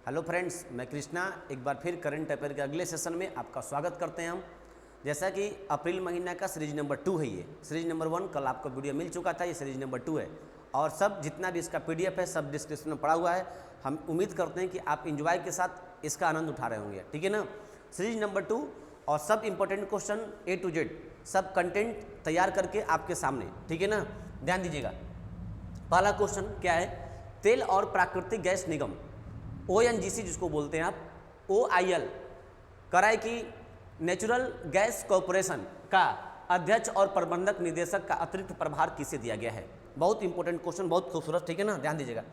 Hello friends, मैं कृष्णा एक बार फिर करंट अफेयर के अगले सेशन में आपका स्वागत करते हैं हम। जैसा कि अप्रैल महीना का सीरीज नंबर 2 है, ये सीरीज नंबर 1 कल आपको वीडियो मिल चुका था, ये सीरीज नंबर 2 है और सब जितना भी इसका पीडीएफ है सब डिस्क्रिप्शन में पड़ा हुआ है। हम उम्मीद करते हैं कि आप इंजॉय के साथ इसका आनंद उठा रहे होंगे, ठीक है ना। सीरीज नंबर 2 और सब important question A to Z सब कंटेंट तैयार करके आपके सामने, ठीक है ना। ध्यान दीजिएगा, पहला क्वेश्चन क्या है, तेल और प्राकृतिक गैस निगम ONGC जिसको बोलते हैं आप, OIL कराए कि नेचुरल गैस कॉरपोरेशन का अध्यक्ष और प्रबंधक निदेशक का अतिरिक्त प्रभार किसे दिया गया है। बहुत इंपॉर्टेंट क्वेश्चन, बहुत खूबसूरत, ठीक है ना, ध्यान दीजिएगा।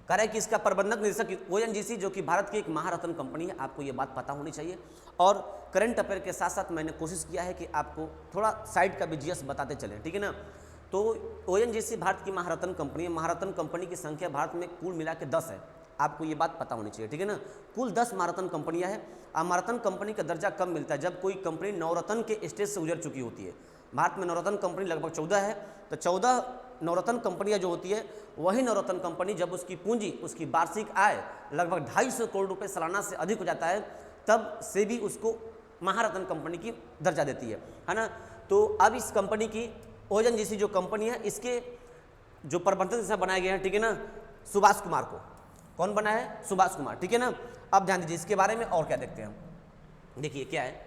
कराए कि इसका प्रबंधक निदेशक ONGC जो कि भारत की एक महारत्न कंपनी है, आपको ये बात पता होनी चाहिए। और करंट अफेयर के साथ साथ मैंने कोशिश किया है कि आपको थोड़ा साइड का भी GS बताते चलें, ठीक है ना। तो ONGC भारत की महारत्न कंपनी है। महारत्न कंपनी की संख्या भारत में कुल मिला के 10 है, आपको ये बात पता होनी चाहिए, ठीक है ना। कुल 10 महारत्न कंपनियां हैं। अब महारत्न कंपनी का दर्जा कब मिलता है, जब कोई कंपनी नवरत्न के स्टेज से गुजर चुकी होती है। भारत में नवरत्न कंपनी लगभग 14 है, तो 14 नवरत्न कंपनियां जो होती है, वही नवरत्न कंपनी जब उसकी पूंजी, उसकी वार्षिक आय लगभग 250 करोड़ रुपये सालाना से अधिक हो जाता है, तब से भी उसको महारत्न कंपनी की दर्जा देती है ना। तो अब इस कंपनी की ONGC जो कंपनी है, इसके जो प्रबंधक से बनाए गए हैं, ठीक है ना, सुभाष कुमार को। कौन बना है? सुभाष कुमार, ठीक है ना। अब ध्यान दीजिए इसके बारे में और क्या देखते हैं हम। देखिए क्या है,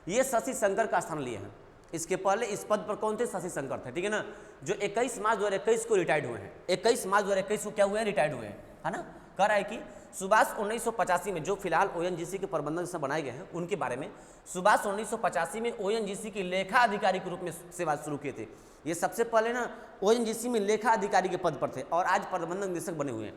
ये शशि शंकर का स्थान लिए हैं। इसके पहले इस पद पर कौन थे? शशि शंकर थे, ठीक है ना, जो 21 मार्च 2021 को रिटायर्ड हुए हैं। 21 मार्च 2021 को क्या हुए हैं? रिटायर्ड हुए हैं, है ना। कह रहा है कि सुभाष 1985 में, जो फिलहाल ONGC के प्रबंधक से बनाए गए हैं, उनके बारे में, सुभाष 1985 में ONGC के लेखा अधिकारी के रूप में सेवा शुरू किए थे। ये सबसे पहले ना ONGC में लेखा अधिकारी के पद पर थे और आज प्रबंधक निदेशक बने हुए हैं।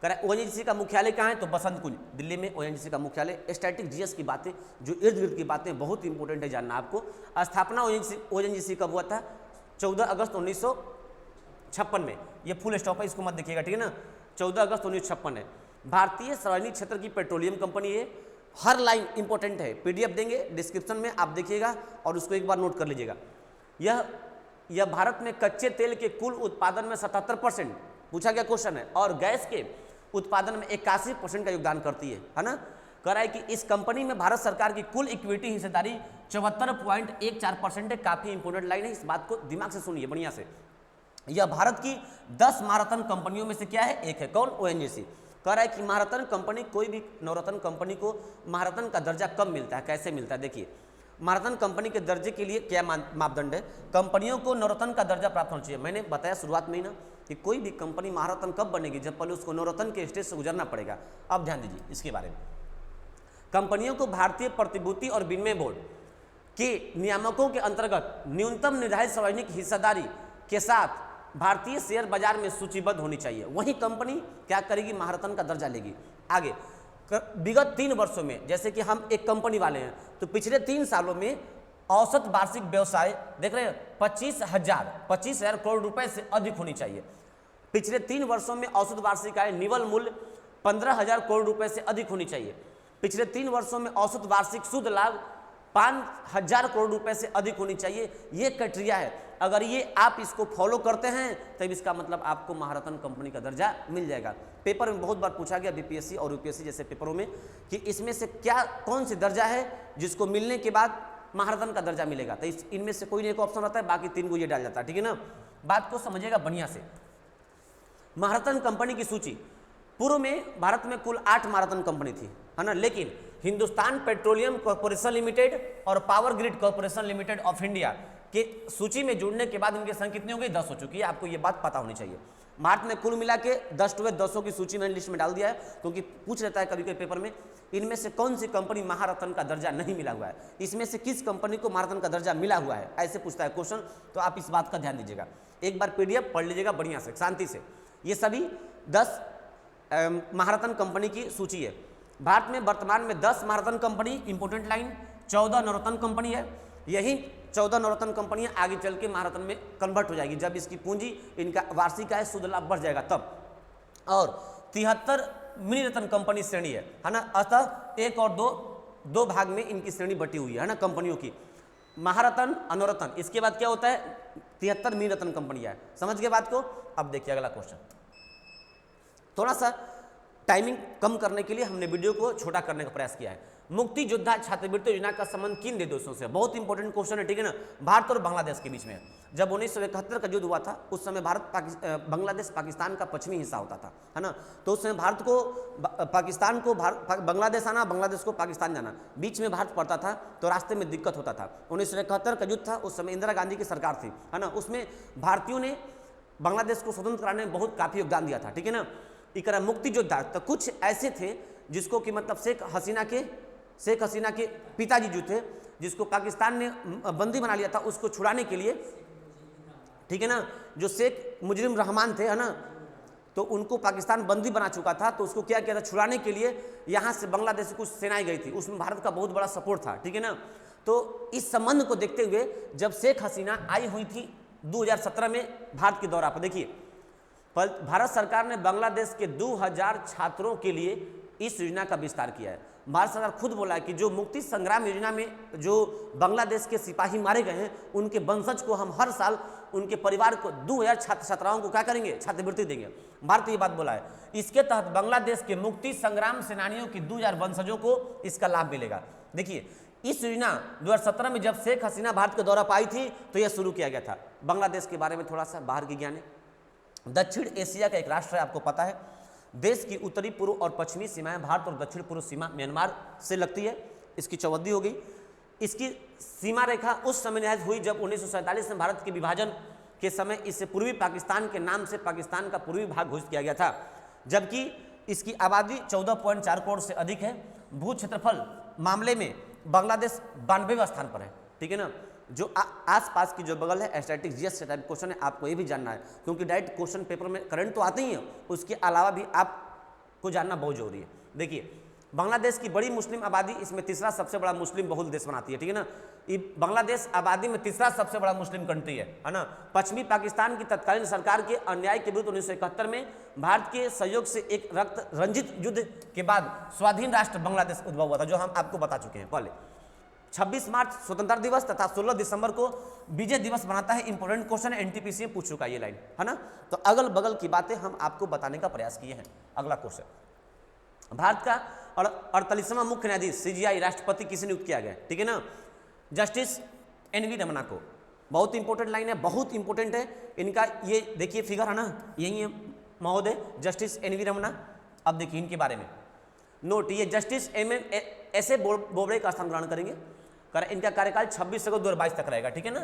कह रहा है ONGC का मुख्यालय कहाँ है? तो बसंत कुंज, दिल्ली में ONGC का मुख्यालय। स्टैटिक GS की बातें, जो इर्द गिर्द की बातें बहुत इंपॉर्टेंट है जानना आपको। स्थापना ONGC कब हुआ था? 14 अगस्त 1956 में। ये फुल स्टॉप है, इसको मत देखिएगा, ठीक है ना। 14 अगस्त 1956 है। भारतीय सार्वजनिक क्षेत्र की पेट्रोलियम कंपनी है। हर लाइन इंपॉर्टेंट है, PDF देंगे डिस्क्रिप्शन में, आप देखिएगा और उसको एक बार नोट कर लीजिएगा। यह भारत में कच्चे तेल के कुल उत्पादन में 77% पूछा गया क्वेश्चन है, और गैस के उत्पादन में 81% का योगदान करती है ना। कह रहा है कि इस कंपनी में भारत सरकार की कुल इक्विटी हिस्सेदारी 74.14% है। काफी इंपोर्टेंट लाइन है, इस बात को दिमाग से सुनिए बढ़िया से। यह भारत की 10 महारत्न कंपनियों में से क्या है? एक है। कौन? ONGC। कह रहा है कि महारत्न कंपनी, कोई भी नवरत्न कंपनी को महारत्न का दर्जा कब मिलता है, कैसे मिलता है? देखिए, महारत्न कंपनी के दर्जे के लिए क्या मापदंड है? कंपनियों को नवरत्न का दर्जा प्राप्त होना चाहिए। मैंने बताया शुरुआत में ही ना कि कोई भी कंपनी महारत्न कब बनेगी, जब पहले उसको नवरत्न के स्टेज से गुजरना पड़ेगा। अब ध्यान दीजिए इसके बारे में। कंपनियों को भारतीय प्रतिभूति और विनिमय बोर्ड के नियामकों के अंतर्गत न्यूनतम निर्धारित सार्वजनिक हिस्सेदारी के साथ भारतीय शेयर बाजार में सूचीबद्ध होनी चाहिए, वही कंपनी क्या करेगी? महारत्न का दर्जा लेगी। आगे, विगत 3 वर्षों में, जैसे कि हम एक कंपनी वाले हैं, तो पिछले 3 सालों में औसत वार्षिक व्यवसाय देख रहे हैं 25,000 करोड़ रुपए से अधिक होनी चाहिए। पिछले 3 वर्षों में औसत वार्षिक आय निवल मूल्य 15,000 करोड़ रुपए से अधिक होनी चाहिए। पिछले 3 वर्षों में औसत वार्षिक शुद्ध लाभ 5,000 करोड़ रुपए से अधिक होनी चाहिए। ये क्राइटेरिया है। अगर ये आप इसको फॉलो करते हैं तब इसका मतलब आपको महारत्न कंपनी का दर्जा मिल जाएगा। पेपर में बहुत बार पूछा गया, BPSC और UPSC जैसे पेपरों में, कि इसमें से क्या, कौन सी दर्जा है जिसको मिलने के बाद महारत्न का दर्जा मिलेगा। तो इनमें से कोई एक ऑप्शन रहता है, बाकी 3 को ये डाल जाता है, ठीक है ना। बात को समझिएगा बढ़िया से। महारत्न कंपनी की सूची, पूर्व में भारत में कुल 8 महारत्न कंपनी थी, है ना, लेकिन हिंदुस्तान पेट्रोलियम कॉर्पोरेशन लिमिटेड और power grid corporation limited of India के सूची में जुड़ने के बाद इनकी संख्या कितनी हो गई? 10 हो चुकी है। आपको ये बात पता होनी चाहिए। भारत में कुल मिला के 10 टू 10 की सूची मैंने लिस्ट में डाल दिया है, क्योंकि पूछ लेता है कभी कभी पेपर में, इनमें से कौन सी कंपनी महारत्न का दर्जा नहीं मिला हुआ है, इसमें से किस कंपनी को महारत्न का दर्जा मिला हुआ है, ऐसे पूछता है क्वेश्चन। तो आप इस बात का ध्यान दीजिएगा, एक बार PDF पढ़ लीजिएगा बढ़िया से, शांति से। ये सभी 10 महारत्न कंपनी की सूची है। भारत में वर्तमान में 10 महारत्न कंपनी, इंपोर्टेंट लाइन, 14 नवरत्न कंपनी है। यही 14 नवरत्न कंपनियां आगे चल के महारत्न में कन्वर्ट हो जाएगी, जब इसकी पूंजी, इनका वार्षिक आय, शुद्ध लाभ बढ़ जाएगा तब। और 73 मिनी रत्न कंपनी श्रेणी है ना। अतः 1 और 2 भाग में इनकी श्रेणी बटी हुई है ना कंपनियों की, महारत्न, अनवरत्न। इसके बाद क्या होता है? 73 मिनी रत्न कंपनियां है। समझ गए बात को? अब देखिए अगला क्वेश्चन, थोड़ा सा टाइमिंग कम करने के लिए हमने वीडियो को छोटा करने का प्रयास किया है। मुक्ति योद्धा छात्रवृत्ति योजना का संबंध किन दो देशों से? बहुत इंपॉर्टेंट क्वेश्चन है, ठीक है ना। भारत और बांग्लादेश के बीच में जब 1971 का युद्ध हुआ था, उस समय बांग्लादेश पाकिस्तान का पश्चिमी हिस्सा होता था, है ना। तो उस समय भारत को पाकिस्तान को बांग्लादेश आना, बांग्लादेश को पाकिस्तान जाना, बीच में भारत पड़ता था तो रास्ते में दिक्कत होता था। 1971 का युद्ध था, उस समय इंदिरा गांधी की सरकार थी, है ना। उसमें भारतीयों ने बांग्लादेश को स्वतंत्र कराने में बहुत काफ़ी योगदान दिया था, ठीक है ना। इकरा मुक्ति योद्धा तो कुछ ऐसे थे जिसको कि मतलब शेख हसीना के पिताजी जो थे, जिसको पाकिस्तान ने बंदी बना लिया था, उसको छुड़ाने के लिए, ठीक है ना, जो शेख मुजरिम रहमान थे, है ना, तो उनको पाकिस्तान बंदी बना चुका था, तो उसको क्या किया था, छुड़ाने के लिए यहाँ से बांग्लादेश से कुछ सेनाएं गई थी, उसमें भारत का बहुत बड़ा सपोर्ट था, ठीक है ना। तो इस संबंध को देखते हुए जब शेख हसीना आई हुई थी 2017 में भारत के दौरा पर, देखिए भारत सरकार ने बांग्लादेश के 2000 छात्रों के लिए इस योजना का विस्तार किया है। भारत सरकार खुद बोला है कि जो मुक्ति संग्राम योजना में जो बांग्लादेश के सिपाही मारे गए हैं, उनके वंशज को हम हर साल उनके परिवार को 2000 छात्र छात्राओं को क्या करेंगे, छात्रवृत्ति देंगे। भारत ये बात बोला है। इसके तहत बांग्लादेश के मुक्ति संग्राम सेनानियों की 2000 वंशजों को इसका लाभ मिलेगा। देखिए इस योजना 2017 में जब शेख हसीना भारत के दौरा पर आई थी तो यह शुरू किया गया था। बांग्लादेश के बारे में थोड़ा सा बाहर की ज्ञान है। दक्षिण एशिया का एक राष्ट्र है, आपको पता है। देश की उत्तरी पूर्व और पश्चिमी सीमाएं भारत और दक्षिण पूर्व सीमा म्यांमार से लगती है, इसकी चौहद्दी हो गई। इसकी सीमा रेखा उस समय निर्धारित हुई जब 1947 में भारत के विभाजन के समय इसे पूर्वी पाकिस्तान के नाम से पाकिस्तान का पूर्वी भाग घोषित किया गया था, जबकि इसकी आबादी 14.4 करोड़ से अधिक है। भू क्षेत्रफल मामले में बांग्लादेश 92वें स्थान पर है, ठीक है ना। जो आसपास की जो बगल है, स्टैटिक जीएस से टाइप क्वेश्चन है, आपको ये भी जानना है, क्योंकि डायरेक्ट क्वेश्चन पेपर में करंट तो आते ही हैं, उसके अलावा भी आपको जानना बहुत जरूरी है। देखिए बांग्लादेश की बड़ी मुस्लिम आबादी इसमें तीसरा सबसे बड़ा मुस्लिम बहुल देश बनाती है, ठीक है ना। ये बांग्लादेश आबादी में तीसरा सबसे बड़ा मुस्लिम कंट्री है ना। पश्चिमी पाकिस्तान की तत्कालीन सरकार के अन्याय के विरुद्ध 1971 में भारत के सहयोग से एक रक्त रंजित युद्ध के बाद स्वाधीन राष्ट्र बांग्लादेश उद्भव हुआ था, जो हम आपको बता चुके हैं पहले। 26 मार्च स्वतंत्रता दिवस तथा 16 दिसंबर को विजय दिवस बनाता है। इंपोर्टेंट क्वेश्चन एनटीपीसी में पूछ चुका है ये लाइन, है ना। तो अगल बगल की बातें हम आपको बताने का प्रयास किए हैं। अगला क्वेश्चन, भारत का 48वां मुख्य न्यायाधीश सीजीआई राष्ट्रपति किसे नियुक्त किया गया, ठीक है ना। जस्टिस एनवी रमन्ना को। बहुत इंपॉर्टेंट लाइन है, बहुत इंपॉर्टेंट है इनका। ये देखिए फिगर है ना, यही है महोदय जस्टिस एनवी रमन्ना। अब देखिए इनके बारे में नोट, ये जस्टिस एस ए बोबड़े का स्थान ग्रहण करेंगे। इनका कार्यकाल 26 अगस्त 2022 तक रहेगा, ठीक है ना।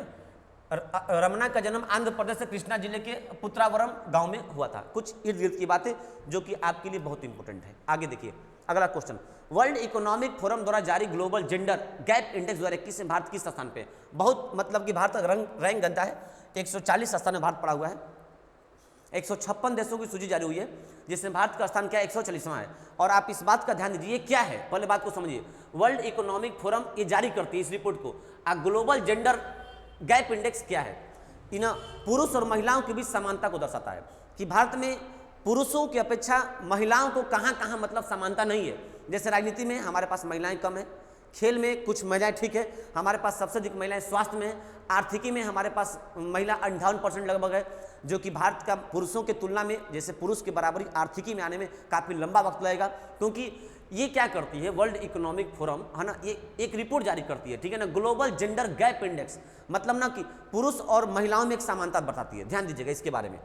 रमन्ना का जन्म आंध्र प्रदेश से कृष्णा जिले के पुत्रावरम गांव में हुआ था। कुछ इर्द गिर्द की बातें जो कि आपके लिए बहुत इंपॉर्टेंट है। आगे देखिए अगला क्वेश्चन, वर्ल्ड इकोनॉमिक फोरम द्वारा जारी ग्लोबल जेंडर गैप इंडेक्स 2021 में भारत किस स्थान पे? बहुत मतलब कि भारत का रैंक गंदा है, 140 स्थान में भारत पड़ा हुआ है। 156 देशों की सूची जारी हुई है, जिसमें भारत का स्थान क्या है, 140वां है। और आप इस बात का ध्यान दीजिए, क्या है पहले बात को समझिए। वर्ल्ड इकोनॉमिक फोरम ये जारी करती है इस रिपोर्ट को। ग्लोबल जेंडर गैप इंडेक्स क्या है? इन पुरुष और महिलाओं के बीच समानता को दर्शाता है कि भारत में पुरुषों की अपेक्षा महिलाओं को कहाँ कहाँ मतलब समानता नहीं है। जैसे राजनीति में हमारे पास महिलाएं कम है, खेल में कुछ महिलाएं ठीक है, हमारे पास सबसे अधिक महिलाएं स्वास्थ्य में है, आर्थिकी में हमारे पास महिला 58% लगभग है, जो कि भारत का पुरुषों के तुलना में जैसे पुरुष के बराबरी आर्थिकी में आने में काफ़ी लंबा वक्त लगेगा। क्योंकि ये क्या करती है वर्ल्ड इकोनॉमिक फोरम, है ना, ये एक रिपोर्ट जारी करती है, ठीक है ना। ग्लोबल जेंडर गैप इंडेक्स मतलब ना कि पुरुष और महिलाओं में एक समानता बताती है। ध्यान दीजिएगा इसके बारे में।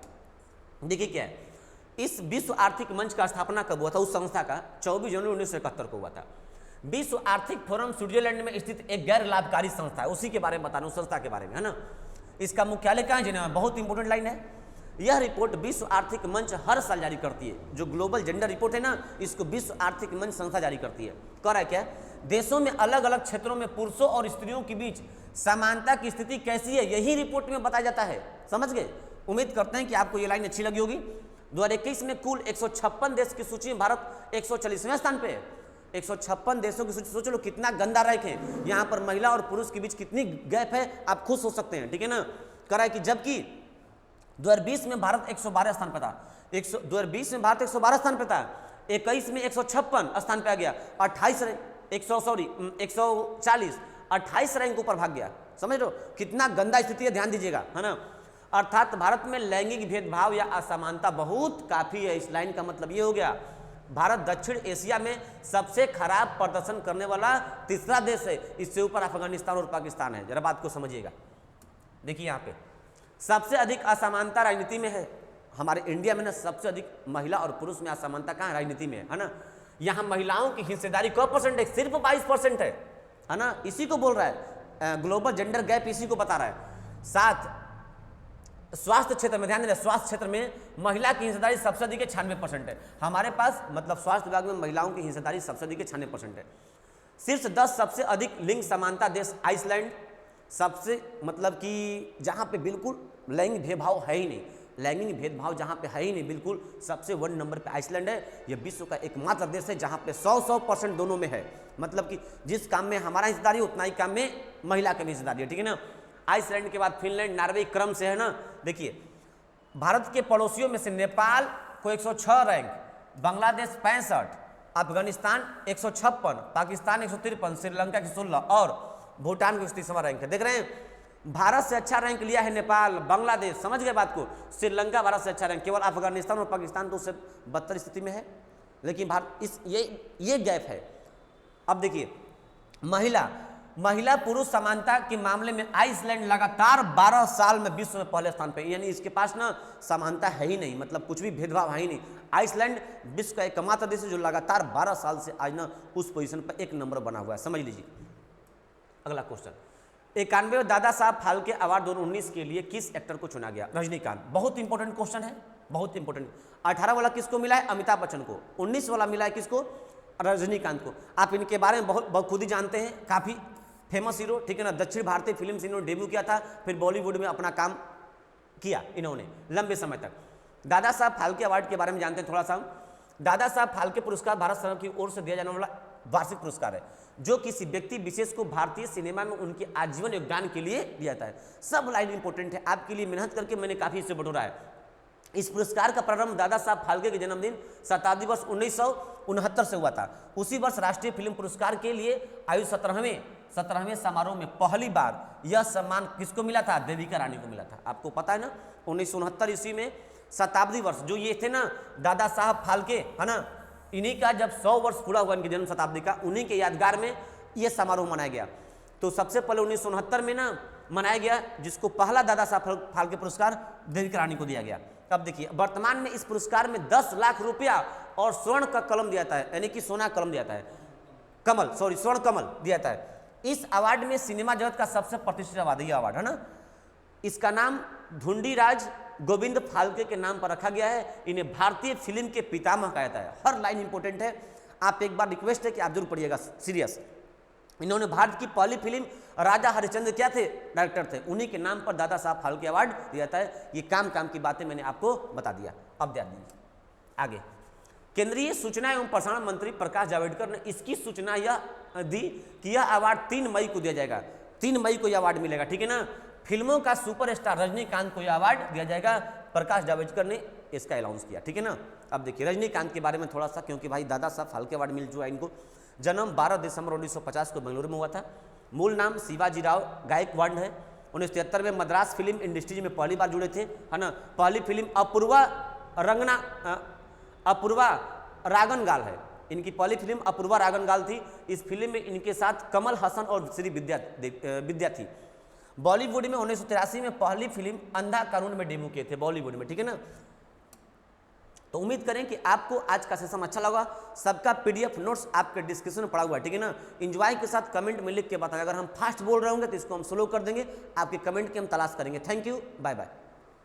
देखिए क्या है, इस विश्व आर्थिक मंच का स्थापना कब हुआ था? उस संस्था का 24 जनवरी 1971 को हुआ था। विश्व आर्थिक फोरम स्विट्जरलैंड में स्थित एक गैर लाभकारी संस्था है, उसी के बारे में बताना, उस संस्था के बारे में, है ना। इसका मुख्यालय कहाँ है जिनेवा? बहुत इंपॉर्टेंट लाइन है। यह रिपोर्ट विश्व आर्थिक मंच हर साल जारी करती है। जो ग्लोबल जेंडर रिपोर्ट है ना, इसको विश्व आर्थिक मंच संस्था जारी करती है। कह रहा है क्या, देशों में अलग अलग क्षेत्रों में पुरुषों और स्त्रियों के बीच समानता की स्थिति कैसी है, यही रिपोर्ट में बताया जाता है। समझ गए? उम्मीद करते हैं कि आपको ये लाइन अच्छी लगी होगी। 2021 में कुल 156 देश की सूची में भारत 140वें स्थान पे है। 156 देशों की सूची, सोच लो कितना गंदा रैंक है। यहाँ पर महिला और पुरुष के बीच कितनी गैप है, आप खुद सोच सकते हैं, ठीक है ना। कह रहा है कि जबकि 2020 में भारत 112 स्थान पर था। 2020 में भारत 112 स्थान पर था, 21 में 156 स्थान पे आ गया, 28 रैंक ऊपर भाग गया। समझ लो कितना गंदा स्थिति है, ध्यान दीजिएगा, है ना। अर्थात भारत में लैंगिक भेदभाव या असमानता बहुत काफी है। इस लाइन का मतलब ये हो गया, भारत दक्षिण एशिया में सबसे खराब प्रदर्शन करने वाला तीसरा देश है, इससे ऊपर अफगानिस्तान और पाकिस्तान है। जरा बात को समझिएगा, देखिए यहाँ पे सबसे अधिक असमानता राजनीति में है। हमारे इंडिया में ना सबसे अधिक महिला और पुरुष में असमानता कहाँ है? राजनीति में है ना। यहाँ महिलाओं की हिस्सेदारी क परसेंट है? सिर्फ 22% है ना। इसी को बोल रहा है ग्लोबल जेंडर गैप, इसी को बता रहा है। साथ स्वास्थ्य क्षेत्र में, ध्यान देना, स्वास्थ्य क्षेत्र में महिला की हिस्सेदारी सबसे अधिक 96% है। हमारे पास मतलब स्वास्थ्य विभाग में महिलाओं की हिस्सेदारी सबसे अधिक 96% है। शीर्ष 10 सबसे अधिक लिंग समानता देश आइसलैंड, सबसे मतलब कि जहाँ पे बिल्कुल लैंगिक भेदभाव है ही नहीं, लैंगिक भेदभाव जहाँ पे है ही नहीं बिल्कुल, सबसे 1 नंबर पे आइसलैंड है। यह विश्व का एकमात्र देश है जहाँ पे 100% दोनों में है, मतलब कि जिस काम में हमारा हिस्सेदारी उतना ही काम में महिला की भी हिस्सेदारी है, ठीक है ना। आइसलैंड के बाद फिनलैंड, नॉर्वे क्रम से है ना। देखिए भारत के पड़ोसियों में से नेपाल को 106 रैंक, बांग्लादेश 65, अफगानिस्तान 156, पाकिस्तान 153, श्रीलंका 116 और भूटान को 31वां रैंक है। देख रहे हैं, भारत से अच्छा रैंक लिया है नेपाल, बांग्लादेश, समझ गए बात को। श्रीलंका भारत से अच्छा रैंक, केवल अफगानिस्तान और पाकिस्तान तो उससे बदतर स्थिति में है, लेकिन भारत इस ये गैप है। अब देखिए महिला पुरुष समानता के मामले में आइसलैंड लगातार 12 साल में विश्व में पहले स्थान पे, यानी इसके पास ना समानता है ही नहीं, मतलब कुछ भी भेदभाव है ही नहीं। आइसलैंड विश्व का एकमात्र देश है जो लगातार 12 साल से आज ना उस पोजीशन पर 1 नंबर बना हुआ है, समझ लीजिए। अगला क्वेश्चन, 91वें दादा साहब फाल्के अवार्ड 2019 के लिए किस एक्टर को चुना गया? रजनीकांत। बहुत इंपॉर्टेंट क्वेश्चन है, बहुत इंपॉर्टेंट। 18 वाला किसको मिला है? अमिताभ बच्चन को। 19 वाला मिला है किसको? रजनीकांत को। आप इनके बारे में बहुत खुद ही जानते हैं, काफी फेमस हीरो, ठीक है ना। दक्षिण भारतीय फिल्म से इन्होंने डेब्यू किया था, फिर बॉलीवुड में अपना काम किया इन्होंने लंबे समय तक। दादा साहब फाल्के अवार्ड के बारे में जानते हैं थोड़ा सा। दादा साहब फाल्के पुरस्कार भारत सरकार की ओर से दिया जाने वाला वार्षिक पुरस्कार है, जो किसी व्यक्ति विशेष को भारतीय सिनेमा में उनके आजीवन योगदान के लिए दिया जाता है। सब लाइन इंपॉर्टेंट है, आपके लिए मेहनत करके मैंने काफी इसे बटोरा है। इस पुरस्कार का प्रारंभ दादा साहब फाल्के के जन्मदिन शताब्दी वर्ष 1969 से हुआ था। उसी वर्ष राष्ट्रीय फिल्म पुरस्कार के लिए आयु 17वें समारोह में पहली बार यह सम्मान किसको मिला था? देविका रानी को मिला था। आपको पता है ना, 1969 ईस्वी में शताब्दी वर्ष जो ये थे ना दादा साहब फाल्के, है ना, इन्हीं का जब 100 वर्ष पूरा हुआ इनकी जन्म शताब्दी का, उन्हीं के यादगार में ये समारोह मनाया गया। तो सबसे पहले 1969 में ना मनाया गया, जिसको पहला दादा साहब फाल्के पुरस्कार देविका रानी को दिया गया। अब देखिए वर्तमान में इस पुरस्कार में 10 लाख रुपया और स्वर्ण का कलम दिया जाता है, यानी कि सोना कलम दिया जाता है, स्वर्ण कमल दिया जाता है। इस अवार्ड में सिनेमा जगत का सबसे प्रतिष्ठित अवार्ड है, अवार्ड है ना। इसका नाम धुंडीराज गोविंद फाल्के के नाम पर रखा गया है। इन्हें भारतीय फिल्म के पितामह कहा जाता है। हर लाइन इंपॉर्टेंट है, आप एक बार रिक्वेस्ट है कि आप जरूर पढ़िएगा, सीरियस। इन्होंने भारत की पहली फिल्म राजा हरिश्चंद्र क्या थे? डायरेक्टर थे। उन्हीं के नाम पर दादा साहब फाल्के अवार्ड दिया जाता है। ये काम की बातें मैंने आपको बता दिया। अब ध्यान दीजिए आगे। केंद्रीय सूचना एवं प्रसारण मंत्री प्रकाश जावड़ेकर ने इसकी सूचना यह दी कि यह अवार्ड 3 मई को दिया जाएगा। 3 मई को यह अवार्ड मिलेगा, ठीक है ना। फिल्मों का सुपरस्टार रजनीकांत को यह अवार्ड दिया जाएगा। प्रकाश जावड़ेकर ने इसका अनाउंस किया, ठीक है ना। अब देखिए रजनीकांत के बारे में थोड़ा सा, क्योंकि भाई दादा साहब फाल्के अवार्ड मिल चुका है इनको। जन्म 12 दिसंबर 1950 को बेंगलुरु में हुआ था। मूल नाम शिवाजीराव गायकवाड़ है। 1973 में मद्रास फिल्म इंडस्ट्रीज में पहली बार जुड़े थे, है ना। पहली फिल्म अपूर्वा रागनगाल है। इनकी पहली फिल्म अपूर्वा रागनगाल थी। इस फिल्म में इनके साथ कमल हसन और श्री विद्या थी। बॉलीवुड में 1983 में पहली फिल्म अंधा कानून में डेब्यू किए थे बॉलीवुड में, ठीक है ना। तो उम्मीद करें कि आपको आज का सेशन अच्छा लगा। सबका PDF नोट्स आपके डिस्क्रिप्शन में पड़ा हुआ है, ठीक है ना। एंजॉय के साथ कमेंट में लिख के बताएं। अगर हम फास्ट बोल रहे होंगे तो इसको हम स्लो कर देंगे, आपके कमेंट की हम तलाश करेंगे। Thank you, bye bye.